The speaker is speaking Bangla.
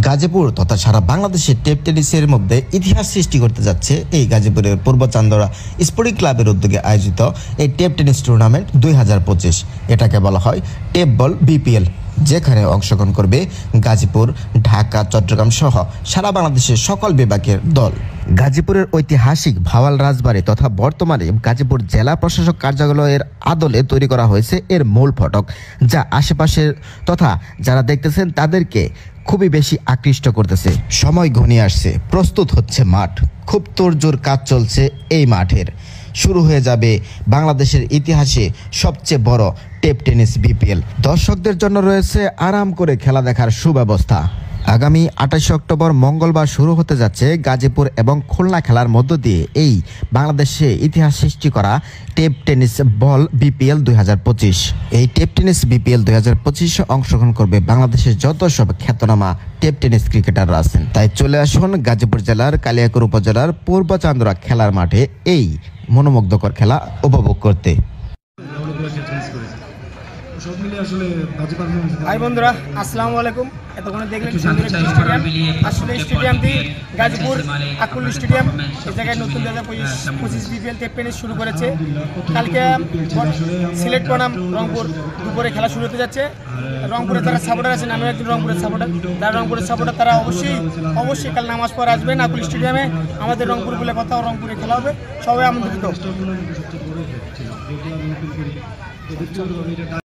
গাজীপুর তথা সারা বাংলাদেশে টেপ টেনিসের মধ্যে ইতিহাস সৃষ্টি করতে যাচ্ছে এই গাজীপুরের পূর্ব চান্দরা স্পোর্টিং ক্লাবের উদ্যোগে আয়োজিত এই টেপ টেনিস টুর্নামেন্ট 2025। এটাকে বলা হয় টেপ বল বিপিএল, যেখানে অংশগ্রহণ করবে গাজীপুর, ঢাকা, চট্টগ্রাম সহ সারা বাংলাদেশের সকল বিভাগের দল। গাজীপুরের ঐতিহাসিক ভাওয়াল রাজবাড়ী তথা বর্তমানে গাজীপুর জেলা প্রশাসক কার্যালয়ের আদলে তৈরি করা হয়েছে এর মূল ফটক, যা আশেপাশের তথা যারা দেখতেছেন তাদেরকে খুবই বেশি আকৃষ্ট করতেছে। সময় ঘনিয়ে আসছে, প্রস্তুত হচ্ছে মাঠ, খুব তোড়জোড় কাজ চলছে এই মাঠের। শুরু হয়ে যাবে বাংলাদেশের ইতিহাসে সবচেয়ে বড় টেপ টেনিস বিপিএল। দর্শকদের জন্য রয়েছে আরাম করে খেলা দেখার সুব্যবস্থা। আগামী 28 অক্টোবর মঙ্গলবার শুরু হতে যাচ্ছে গাজীপুর এবং খুলনা খেলার মধ্য দিয়ে এই বাংলাদেশে ইতিহাস সৃষ্টি করা টেপ টেনিস বল বিপিএল 2025। এই টেপ টেনিস বিপিএল 2025 অংশগ্রহণ করবে বাংলাদেশের যত সব খ্যাতনামা টেপ টেনিস ক্রিকেটাররা আছেন। তাই চলে আসুন গাজীপুর জেলার কালিয়াকৈর উপজেলার পূর্ব চান্দরা খেলার মাঠে এই মনোমুগ্ধকর খেলা উপভোগ করতে। হাই বন্ধুরা, আসসালামু আলাইকুম। এতক্ষণে দেখলেন সুন্দর একটি স্টেডিয়াম। আসলে স্টেডিয়ামটি গাজীপুর আকুল স্টেডিয়াম। এই জায়গায় নতুন 2025 বিপিএল টেপ টেনিস শুরু করেছে। কালকে সিলেট বনাম রংপুর দুপুরে খেলা শুরু হতে যাচ্ছে। রংপুরে যারা সাপোর্টার আছেন, আমিও একজন রংপুরের সাপোর্টার। যারা রংপুরের সাপোর্টার তারা অবশ্যই কাল নামাজ পড়ে আসবেন আকুল স্টেডিয়ামে। আমাদের রংপুর বলে কথা, রংপুরে খেলা হবে, সবাই আমন্ত্রিত।